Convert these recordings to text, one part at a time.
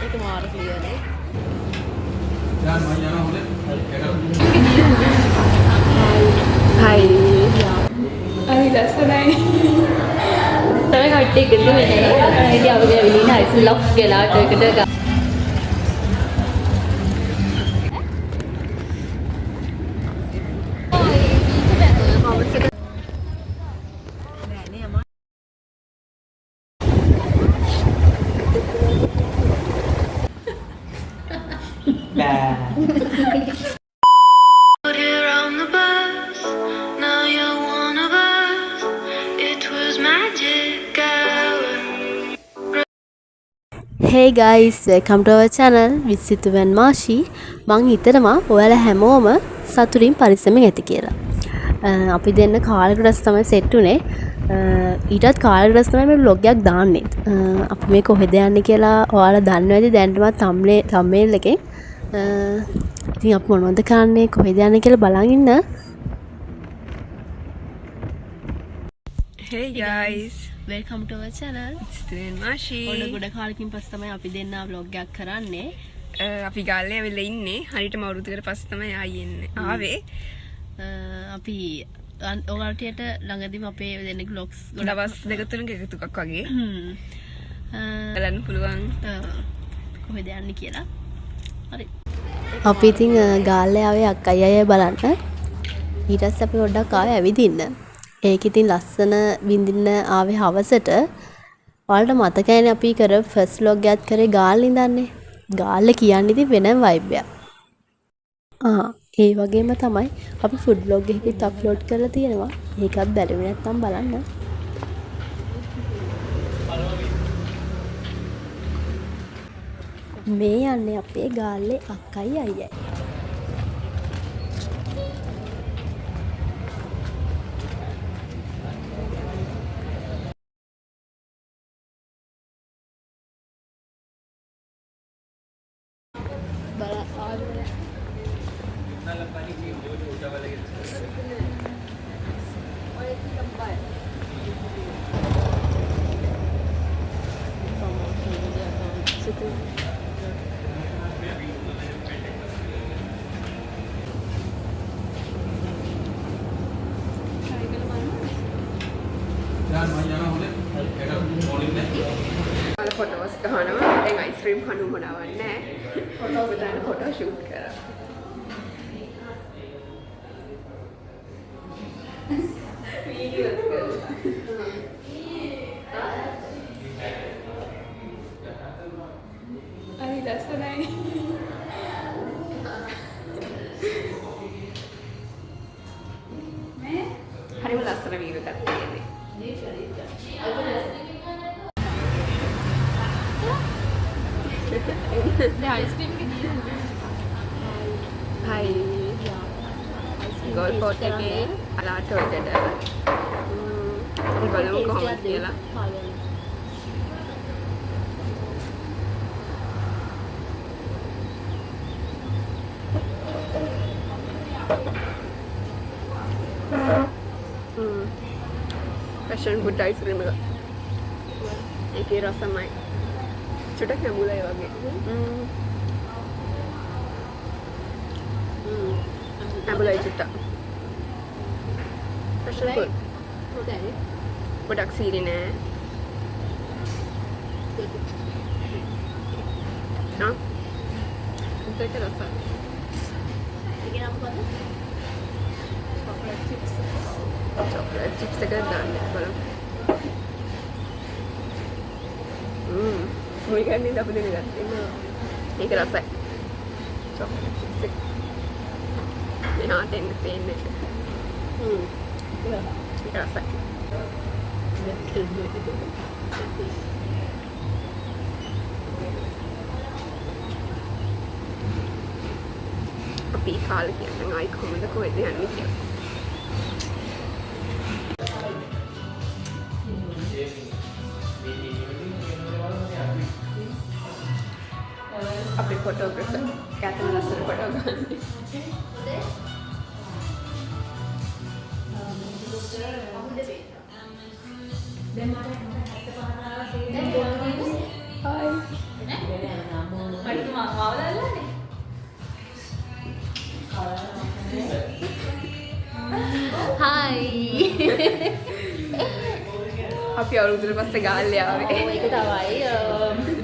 ඒක මාර ක්ලියර් නේ. දැන් මම යනවා හොඳේ. හයි. හරි ලස්සනයි. තමයි කට්ටිය එකතු වෙන්නේ. ඉතින් අපි ඇවිල්ලා ඉන්න අයිස් ලොක් ගලාට එකට Hey guys, welcome to our channel with Situvan Mashi. මං හිතනවා ඔයාලා හැමෝම සතුටින් පරිස්සමෙන් ඇති කියලා. අපි දෙන්න කාලෙකටස් තමයි සෙට් උනේ. ඊටත් කාලෙකටස් තමයි මේ vlog එකක් දාන්නේ. අපි මේ කොහෙද යන්නේ කියලා ඔයාලා දන්නවා ඇති දැනටමත් thumbnail එකෙන්. ඉතින් අපි මොනවද කරන්නේ කොහෙද යන්නේ කියලා බලන් ඉන්න. Hey guys, welcome to our channel. Situvan Mashi. ඔන්න ගොඩ කාලෙකින් පස්සේ තමයි අපි දෙන්න vlog එකක් කරන්නේ. අපි ගාල්ලේ ඇවිල්ලා ඉන්නේ. හරියටම අවුරුද්දකට පස්සේ තමයි ආවේ. අපි ඔයාලට ළඟදීම අපේ දෙන්නෙක් vlogs දවස් දෙක තුනක එකතුවක් වගේ. බලන්න පුළුවන්. කොහෙද යන්නේ කියලා. හරි. අපි ඉතින් ගාල්ලේ ආවේ අක්කයි අයියා බලන්න. ඊට පස්සේ අපි පොඩ්ඩක් ආවේ ඇවිදින්න. ඒක ඉතින් ලස්සන විඳින්න ආවේ හවසට. ඔයාලට මතකයිනේ අපි කර ෆස්ට් vlog එකත් කරේ ගාල්ලේ ඉඳන්නේ. ගාල්ලේ කියන්නේ ඉතින් වෙනම vibe එකක්. ඒ වගේම තමයි අපි ෆුඩ් vlog එකකුත් අප්ලෝඩ් කරලා තියෙනවා. ඒකත් බැලුවේ නැත්නම් බලන්න. මේ යන්නේ අපේ ගාල්ලේ අක්කයි අයියයි. දැන් මම යනවා හොඳේ. ඒක මොනින් නේ. අර ෆොටෝස් ගහනවා. දැන් අයිස්ක්‍රීම් කනු මොනවන්නේ නැහැ. ෆොටෝස් දාන ෆොටෝ ෂූට් කරා. හරි ලස්සනයි. හරිම ලස්සන වීඩියෝ එකක් තියෙන්නේ. Hi. Gold coat එකේ අලාට වලට. බලමු කොහොමද කියලා. Passion fruit ice cream එක. ඒකේ රසමයි. චුටක් නැඹුලයි වගේ. නැඹුලයි චුට්ටක්. Passion fruit. ගොඩක් සීරි නෑ. ඒක රසයි. chocolate chips එක දාන්න බලමු. මොයි ගන්නේ අපු දෙන්න ගත්තේ. ඒක රසයි. chocolate chips එක. මෙහාට එන්න පේන්නේ. ඒක රසයි. අපි කාලේ කියන්නේ ආයි කොහොමද කොහෙද යන්නේ කියලා. අපේ ෆොටෝග්‍රාෆර් කැතන ලස්සන ෆොටෝ ගන්න. අපි අවුරුද්දකට පස්සේ ගාල්ලේ ආවේ. ඒක තමයි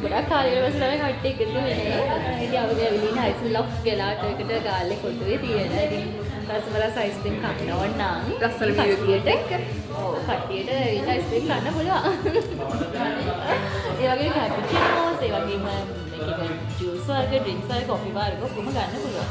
ගොඩක් කාලයකට පස්සේ තමයි කට්ටිය එකතු වෙන්නේ. ඉතින් අපි ඇවිලින් හයිස්කූල් ලොෆ් ගලාට එකට ගාල්ලේ කොටුවේ තියෙන. ඉතින් රසමලස් අයිස්ක්‍රීම් කන්න ඕන නම් ලස්සන වීඩියෝ එකක්. ඔව් කට්ටියට ඇවිල්ලා අයිස්ක්‍රීම් කන්න පුළුවන්. ඒ වගේම කැපිචිනෝස් ඒ වගේම ජූස් වර්ග ඩ්‍රින්ක්ස් වර්ග කොෆි වර්ග ඔක්කොම ගන්න පුළුවන්.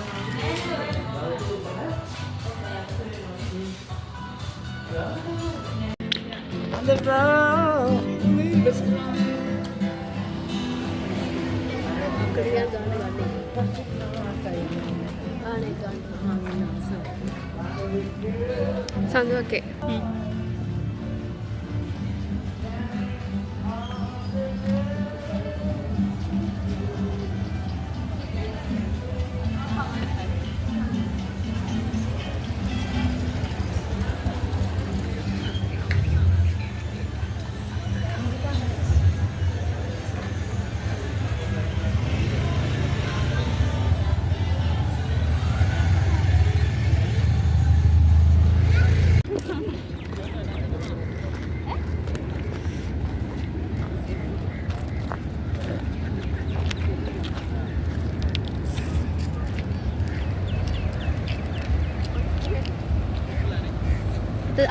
සඳුවකේ.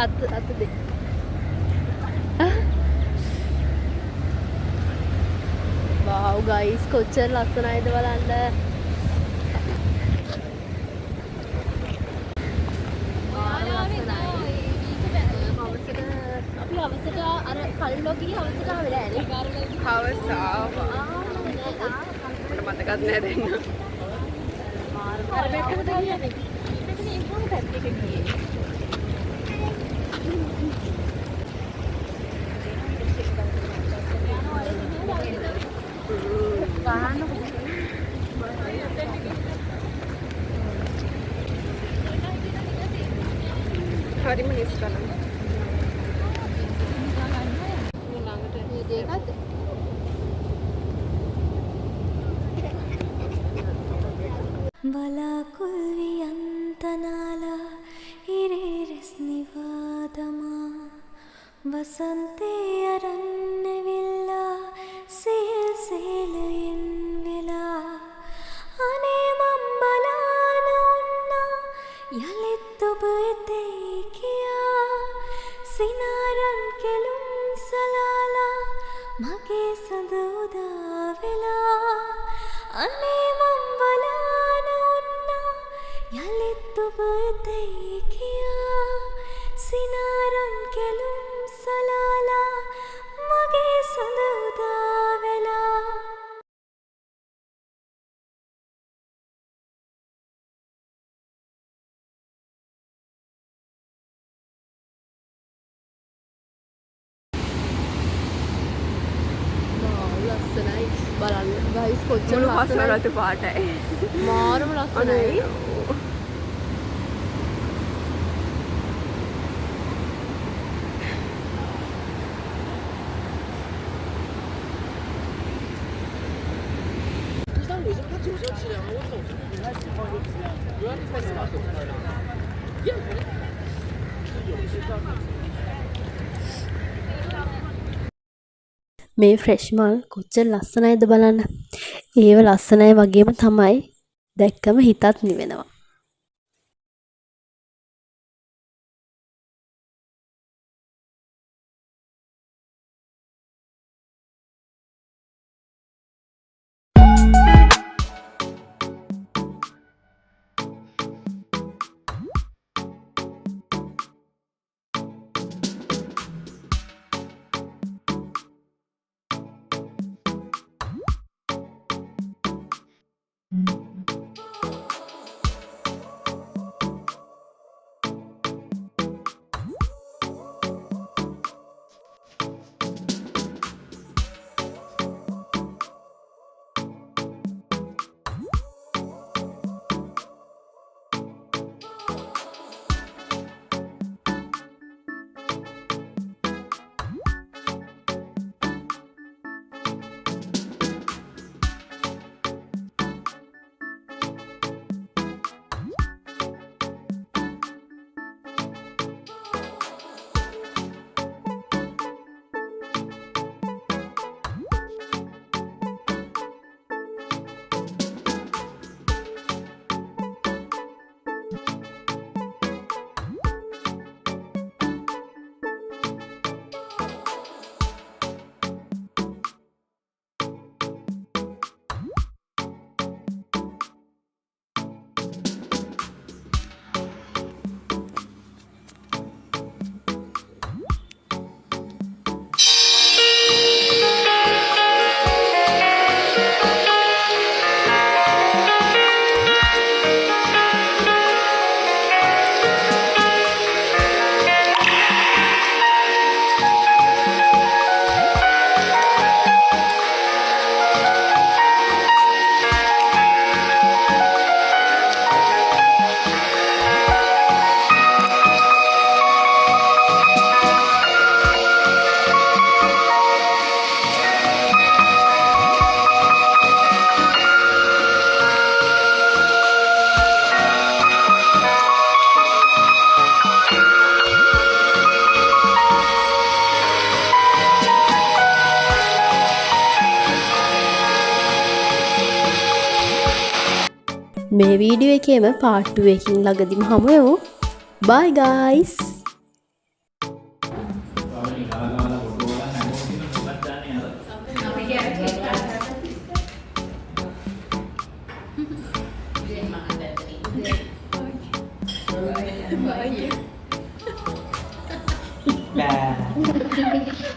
අත දෙ. වව් ගයිස් කොච්චර ලස්සනයිද බලන්න. අපි හවසට අර කල්ලෝ ගිහින් හවසට ආවෙලා නේ. හවස ආවා. මට මතකත් නෑ දෙන්න. අර බෙක්කම ගියා නේ. මේක නේ කොහොමද පැත්තක ගියේ. හරිම හිස් කරනවා. වලාකුල් වියන්තනාලා ඉරේරස් නිවාදමා වසන්තේ අරන්නවිල්ලා සේල් සේලයෙන් වෙලා අනේ මම් බලාන උන්නා යලිත් ඔබ එතේ කියා සිනාරන් කෙලුම් සලාලා මගේ සඳ උදා වෙලා අනේ මම් බලාන උන්නා යලිත් ඔබ එතේ කියා සිනාරන් කෙලුම් සලාලා මගේ සඳ උදා වෙලා ලස්සනයි බලන්න ගයිස් කොච්චර මුළු ලස්සනයි. හස්වලට පාටයි. මාරම ලස්සනයි. මේ ෆ්‍රෙෂ් මල් කොච්චර ලස්සනයිද බලන්න. ඒව ලස්සනයි වගේම තමයි දැක්කම හිතත් නිවෙනවා. මේ වීඩියෝ එකේම part 2 එකකින් ළඟදිම හමු වෙමු. Bye guys. Bye.